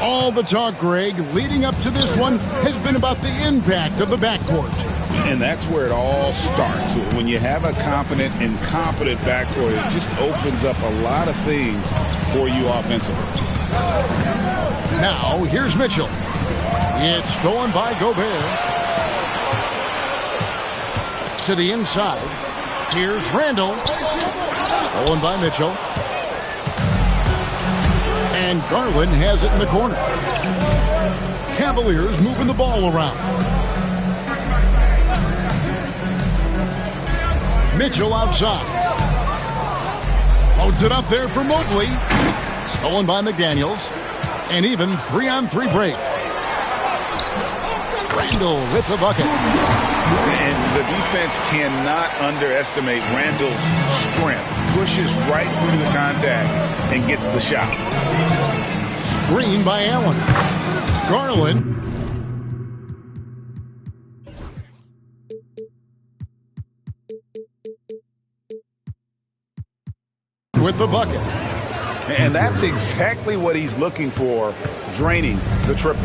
All the talk, Greg, leading up to this one has been about the impact of the backcourt. And that's where it all starts. When you have a confident and competent backcourt, it just opens up a lot of things for you offensively. Now, here's Mitchell. It's stolen by Gobert. To the inside. Here's Randall. Stolen by Mitchell. And Garland has it in the corner. Cavaliers moving the ball around. Mitchell outside. Loads it up there for Mobley. Stolen by McDaniels. And even 3-on-3 break. Randall with the bucket. And the defense cannot underestimate Randall's strength. Pushes right through the contact and gets the shot. Screen by Allen. Garland. With the bucket. And that's exactly what he's looking for, draining the triple.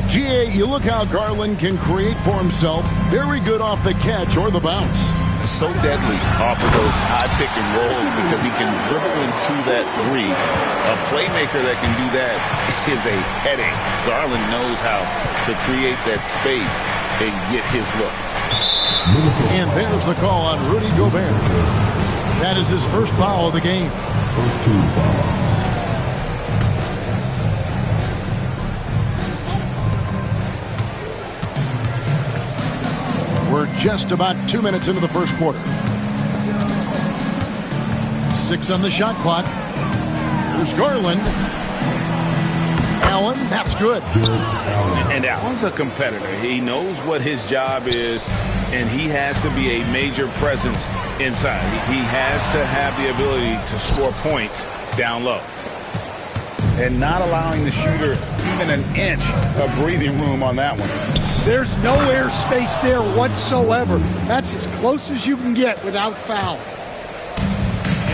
GA, you look how Garland can create for himself. Very good off the catch or the bounce. So deadly off of those high pick and rolls because he can dribble into that three. A playmaker that can do that is a headache. Garland knows how to create that space and get his look. And there's the call on Rudy Gobert. That is his first foul of the game. First team foul. We're just about 2 minutes into the first quarter. 6 on the shot clock. Here's Garland. Allen, that's good. And Allen's a competitor. He knows what his job is, and he has to be a major presence inside. He has to have the ability to score points down low. And not allowing the shooter even an inch of breathing room on that one. There's no air space there whatsoever. That's as close as you can get without foul.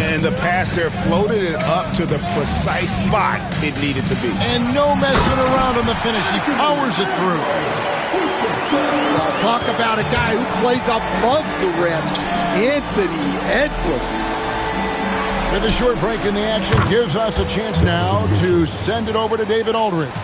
And the pass there floated it up to the precise spot it needed to be. And no messing around on the finish. He powers it through. Well, talk about a guy who plays above the rim. Anthony Edwards. With a short break in the action, gives us a chance now to send it over to David Aldridge.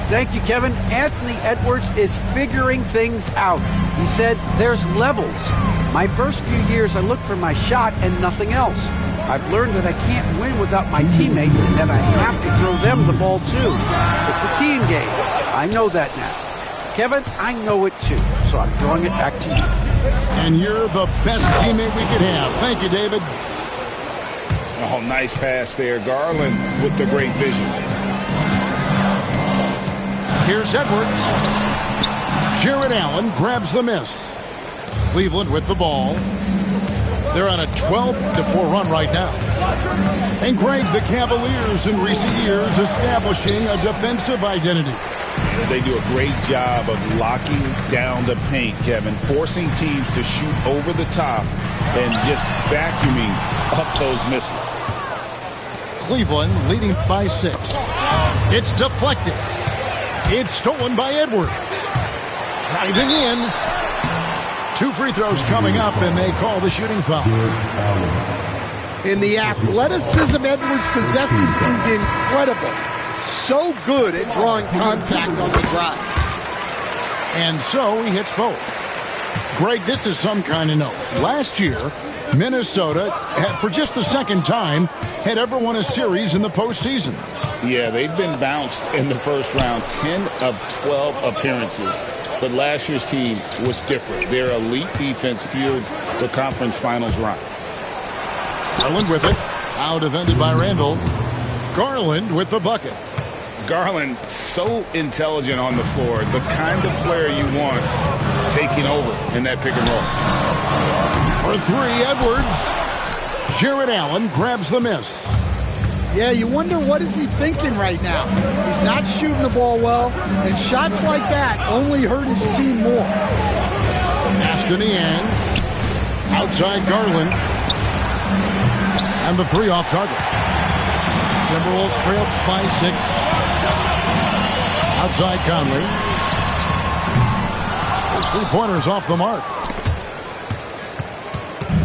Thank you, Kevin. Anthony Edwards is figuring things out. He said there's levels. My first few years, I looked for my shot and nothing else. I've learned that I can't win without my teammates and that I have to throw them the ball too. It's a team game. I know that now. Kevin, I know it too, so I'm throwing it back to you. And you're the best teammate we could have. Thank you, David. Oh, nice pass there. Garland with the great vision. Here's Edwards. Jared Allen grabs the miss. Cleveland with the ball. They're on a 12-4 run right now. And Greg, the Cavaliers in recent years establishing a defensive identity. They do a great job of locking down the paint, Kevin, forcing teams to shoot over the top and just vacuuming up those misses. Cleveland leading by 6. It's deflected. It's stolen by Edwards. Driving in. 2 free throws coming up, and they call the shooting foul. And the athleticism Edwards possesses is incredible. So good at drawing contact on the drive. And so he hits both. Greg, this is some kind of note. Last year, Minnesota, for just the second time, had ever won a series in the postseason. Yeah, they've been bounced in the first round, 10 of 12 appearances. But last year's team was different. Their elite defense fueled the conference finals run. Garland with it. Now defended by Randall. Garland with the bucket. Garland, so intelligent on the floor. The kind of player you want taking over in that pick and roll. For 3, Edwards. Jared Allen grabs the miss. Yeah, you wonder what is he thinking right now. He's not shooting the ball well, and shots like that only hurt his team more. Pass to Niang. Outside Garland. And the 3 off target. Timberwolves trail by 6. Outside Conley. His three-pointers off the mark.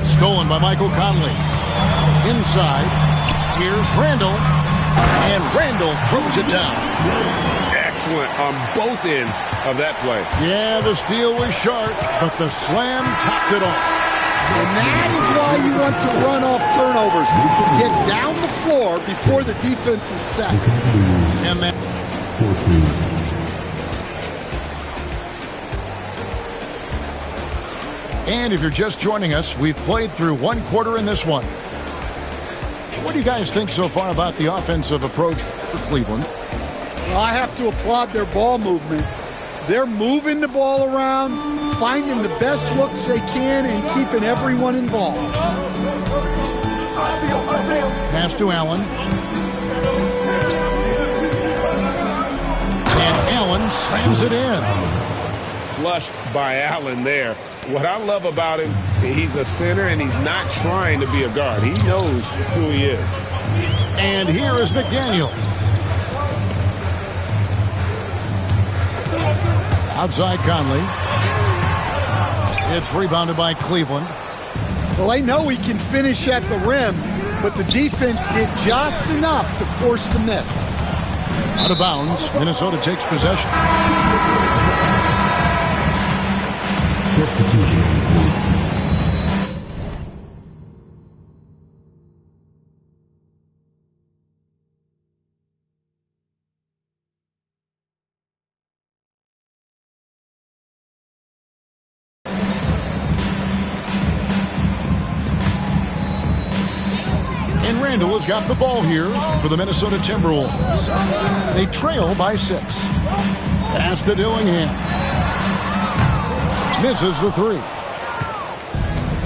Stolen by Michael Conley. Inside. Here's Randall. And Randall throws it down. Excellent on both ends of that play. Yeah, the steal was sharp, but the slam topped it off. And that is why you want to run off turnovers. To get down the floor before the defense is set. And then 14. And if you're just joining us, we've played through one quarter in this one. What do you guys think so far about the offensive approach for Cleveland? Well, I have to applaud their ball movement. They're moving the ball around, finding the best looks they can, and keeping everyone involved. Pass to Allen. And Allen slams it in. Flushed by Allen there. What I love about him, he's a center and he's not trying to be a guard. He knows who he is. And here is McDaniel. Outside Conley. It's rebounded by Cleveland. Well, they know he can finish at the rim, but the defense did just enough to force the miss. Out of bounds. Minnesota takes possession. Substitution. And Randall has got the ball here for the Minnesota Timberwolves. They trail by 6. Pass to Dillingham. Misses the 3.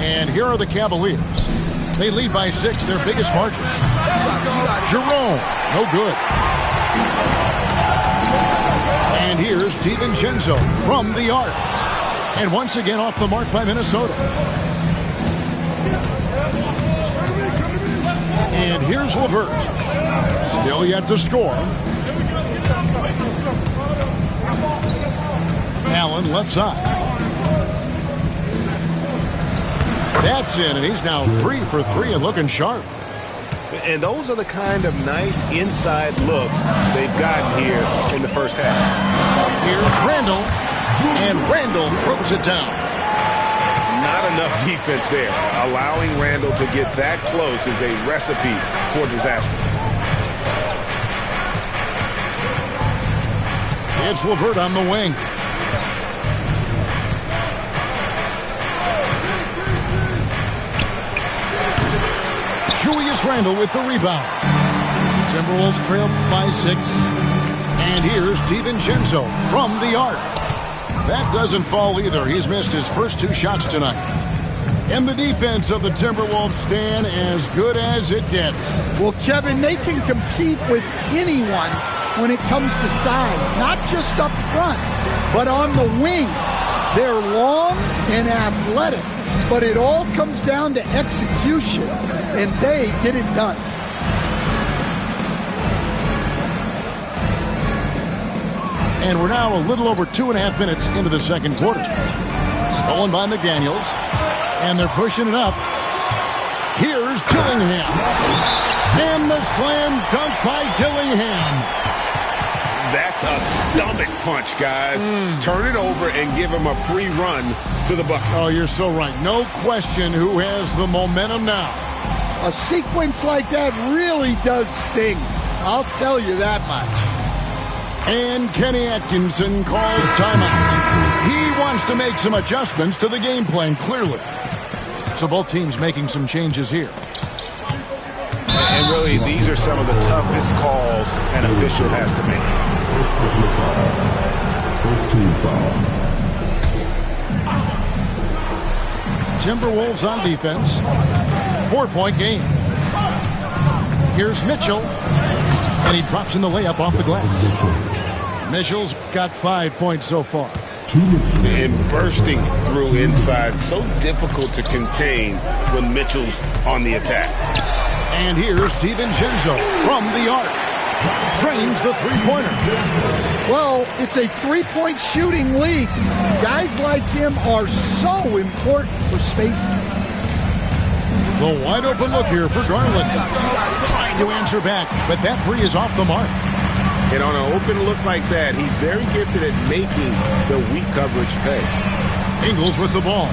And here are the Cavaliers. They lead by 6, their biggest margin. Jerome, no good. And here's DiVincenzo from the arc. And once again off the mark by Minnesota. And here's LeVert. Still yet to score. Allen left side. That's in, and he's now 3 for 3 and looking sharp. And those are the kind of nice inside looks they've gotten here in the first half. Here's Randall, and Randall throws it down. Not enough defense there. Allowing Randall to get that close is a recipe for disaster. It's LeVert on the wing. Julius Randle with the rebound. Timberwolves trail by 6. And here's DiVincenzo from the arc. That doesn't fall either. He's missed his first 2 shots tonight. And the defense of the Timberwolves stand as good as it gets. Well, Kevin, they can compete with anyone when it comes to size, not just up front, but on the wings. They're long and athletic, but it all comes down to execution, and they get it done. And we're now a little over 2.5 minutes into the second quarter. Stolen by McDaniels. And they're pushing it up. Here's Dillingham. And the slam dunk by Dillingham. That's a stomach punch, guys. Turn it over and give him a free run to the bucket. Oh, you're so right. No question who has the momentum now. A sequence like that really does sting. I'll tell you that much. And Kenny Atkinson calls timeout. He wants to make some adjustments to the game plan, clearly. So both teams making some changes here. And really, these are some of the toughest calls an official has to make. Timberwolves on defense. 4-point game. Here's Mitchell. And he drops in the layup off the glass. Mitchell's got 5 points so far. And bursting through inside. So difficult to contain when Mitchell's on the attack. And here's DiVincenzo from the arc. Drains the three-pointer. Well, it's a three-point shooting league. Guys like him are so important for spacing. The wide-open look here for Garland. Trying to answer back, but that three is off the mark. And on an open look like that, he's very gifted at making the weak coverage pay. Ingles with the ball.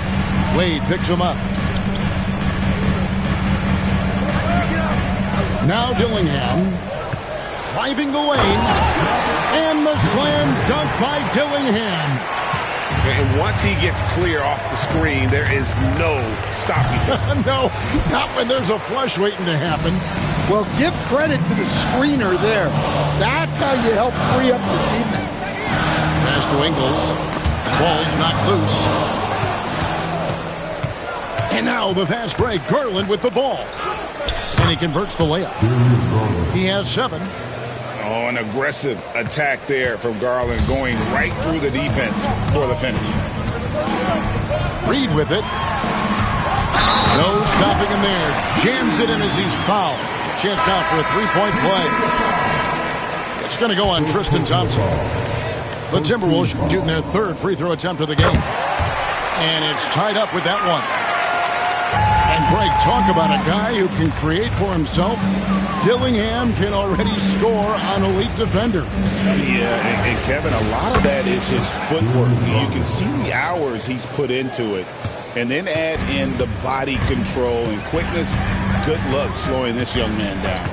Wade picks him up. Now Dillingham. Driving the lane. And the slam dunk by Dillingham. And once he gets clear off the screen, there is no stopping him. No, not when there's a flush waiting to happen. Well, give credit to the screener there. That's how you help free up your teammates. Pass to Ingles. Ball's knocked loose. And now the fast break. Garland with the ball. And he converts the layup. He has 7. Oh, an aggressive attack there from Garland, going right through the defense for the finish. Reed with it. No stopping him there. Jams it in as he's fouled. Chance now for a three-point play. It's going to go on Tristan Thompson. The Timberwolves shooting their 3rd free throw attempt of the game. And it's tied up with that one. And Greg, talk about a guy who can create for himself. Dillingham can already score on elite defender. Yeah, and Kevin, a lot of that is his footwork. You can see the hours he's put into it. And then add in the body control and quickness. Good luck slowing this young man down.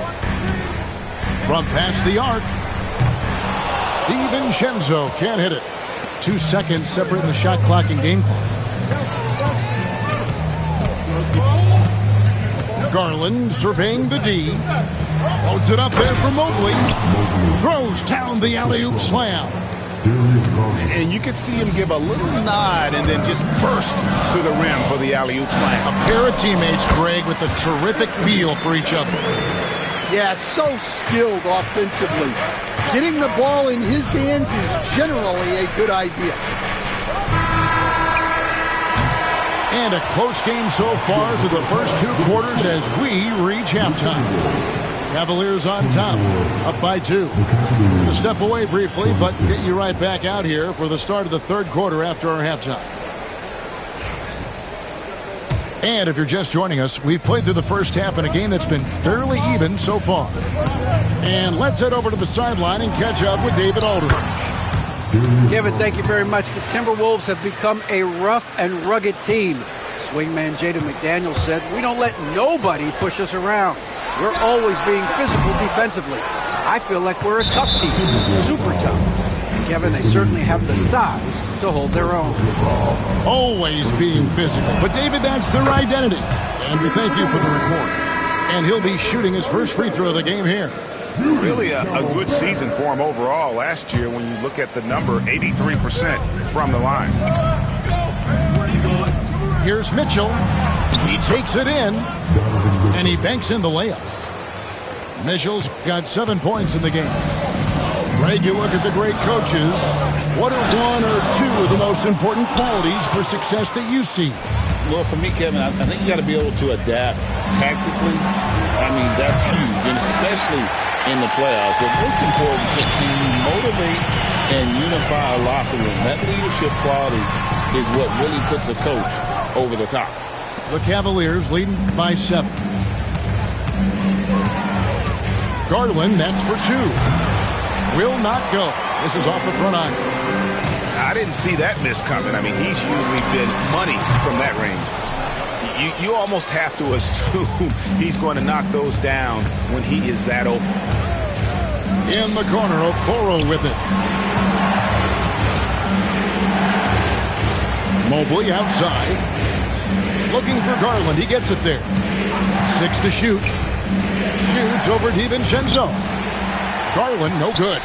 From past the arc. DiVincenzo can't hit it. 2 seconds separating the shot clock and game clock. Garland surveying the D. Loads it up there for Mobley. Throws down the alley-oop slam. And you can see him give a little nod and then just burst to the rim for the alley-oop slam. A pair of teammates, Greg, with a terrific feel for each other. Yeah, so skilled offensively. Getting the ball in his hands is generally a good idea. And a close game so far through the first 2 quarters as we reach halftime. Cavaliers on top, up by 2. Going to step away briefly, but get you right back out here for the start of the 3rd quarter after our halftime. And if you're just joining us, we've played through the first half in a game that's been fairly even so far. And let's head over to the sideline and catch up with David Aldridge. Kevin, thank you very much. The Timberwolves have become a rough and rugged team. Swingman Jaden McDaniels said, "We don't let nobody push us around. We're always being physical defensively. I feel like we're a tough team, super tough." And Kevin, they certainly have the size to hold their own. Always being physical. But David, that's their identity. And we thank you for the report. And he'll be shooting his first free throw of the game here. Really a good season for him overall last year when you look at the number, 83% from the line. Here's Mitchell. He takes it in, and he banks in the layup. Mitchell's got 7 points in the game. Greg, you look at the great coaches. What are 1 or 2 of the most important qualities for success that you see? Well, for me, Kevin, I think you got to be able to adapt tactically. I mean, that's huge, and especially in the playoffs. But most important, can you motivate and unify a locker room? That leadership quality is what really puts a coach over the top. The Cavaliers leading by 7. Garland, that's for 2. Will not go. This is off the front iron. I didn't see that miss coming. I mean, he's usually been money from that range. You almost have to assume he's going to knock those down when he is that open. In the corner, Okoro with it. Mobley outside. Looking for Garland. He gets it there. 6 to shoot. Shoots over DiVincenzo. Garland, no good.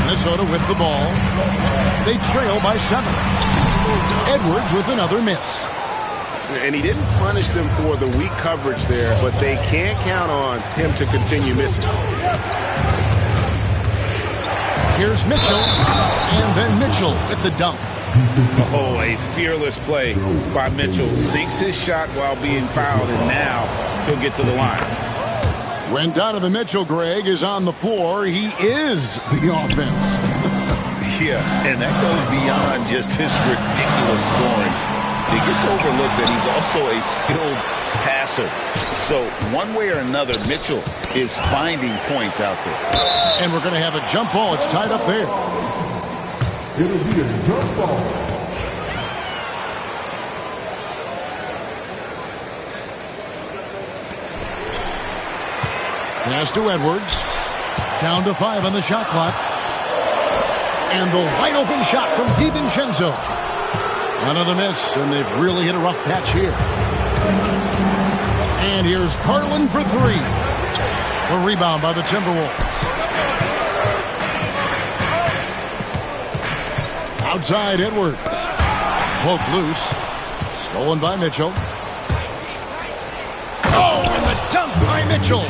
Minnesota with the ball. They trail by 7. Edwards with another miss. And he didn't punish them for the weak coverage there, but they can't count on him to continue missing. Here's Mitchell, and then Mitchell with the dunk. Oh, a fearless play by Mitchell. Sinks his shot while being fouled, and now he'll get to the line. When Donovan Mitchell, Greg, is on the floor, he is the offense. Yeah, and that goes beyond just his ridiculous scoring. It gets overlooked that he's also a skilled passer. So one way or another, Mitchell is finding points out there. And we're going to have a jump ball. It's tied up there. It'll be a jump ball. Pass to Edwards. Down to 5 on the shot clock. And the wide open shot from DiVincenzo. Another miss, and they've really hit a rough patch here. And here's Garland for 3. A rebound by the Timberwolves. Outside Edwards. Poked loose. Stolen by Mitchell. Oh, and the dunk by Mitchell.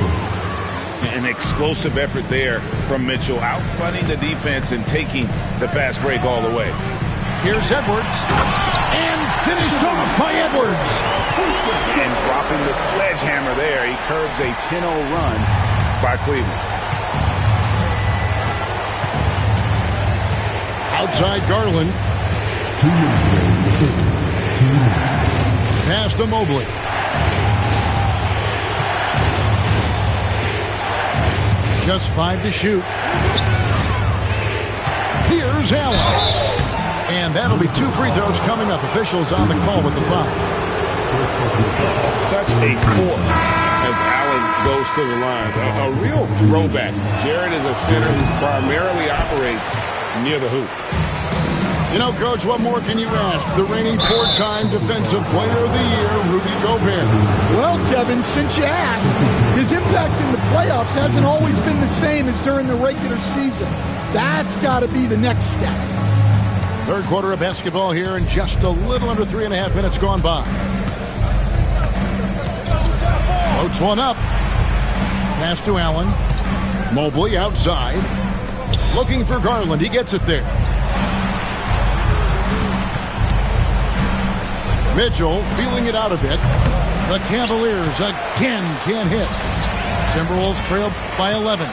An explosive effort there from Mitchell, outrunning the defense and taking the fast break all the way. Here's Edwards. And finished off by Edwards. And dropping the sledgehammer there, he curbs a 10-0 run by Cleveland. Outside Garland. Pass to Mobley. Just 5 to shoot. Here's Allen. And that'll be 2 free throws coming up. Officials on the call with the foul. Such a force as Allen goes to the line. A real throwback. Jared is a center who primarily operates near the hoop. You know, Coach, what more can you ask? The reigning 4-time Defensive Player of the Year, Rudy Gobert. Well, Kevin, since you asked, his impact in the playoffs hasn't always been the same as during the regular season. That's got to be the next step. Third quarter of basketball here, and just a little under 3.5 minutes gone by. Floats one up. Pass to Allen. Mobley outside. Looking for Garland. He gets it there. Mitchell feeling it out a bit. The Cavaliers again can't hit. Timberwolves trail by 11.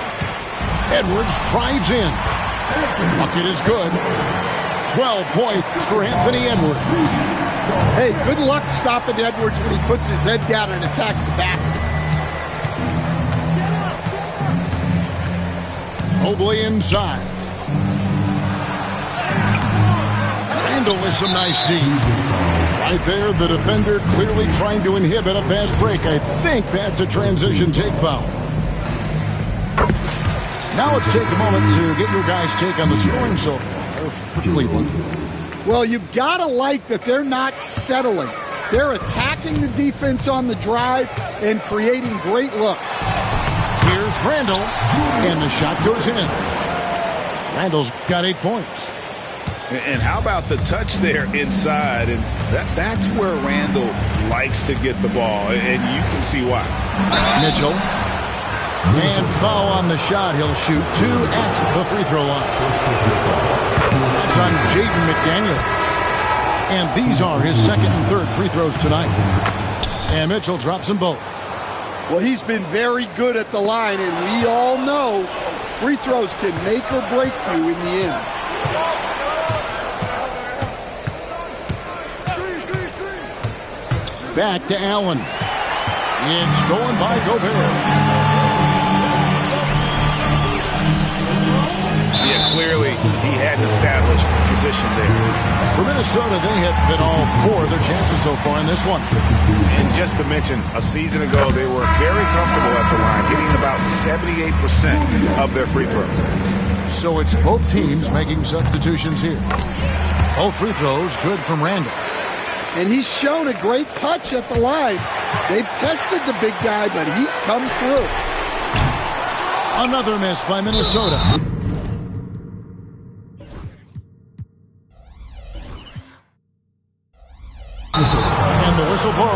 Edwards drives in. Bucket is good. 12 points for Anthony Edwards. Hey, good luck stopping Edwards when he puts his head down and attacks the basket. Mobley inside. Randall with some nice D. Right there, the defender clearly trying to inhibit a fast break. I think that's a transition take foul. Now let's take a moment to get your guys' take on the scoring so far for Cleveland. Well, you've got to like that they're not settling. They're attacking the defense on the drive and creating great looks. Here's Randall, and the shot goes in. Randall's got 8 points. And how about the touch there inside? And that's where Randall likes to get the ball, and you can see why. Mitchell. And foul on the shot. He'll shoot 2 at the free throw line. That's on Jaden McDaniels. And these are his second and third free throws tonight. And Mitchell drops them both. Well, he's been very good at the line, and we all know free throws can make or break you in the end. Back to Allen. It's stolen by Gobert. Yeah, clearly he had an established position there. For Minnesota, they have been all 4 of their chances so far in this one. And just to mention, a season ago, they were very comfortable at the line, hitting about 78% of their free throws. So it's both teams making substitutions here. Both free throws good from Randall. And he's shown a great touch at the line. They've tested the big guy, but he's come through. Another miss by Minnesota. And the whistle blows.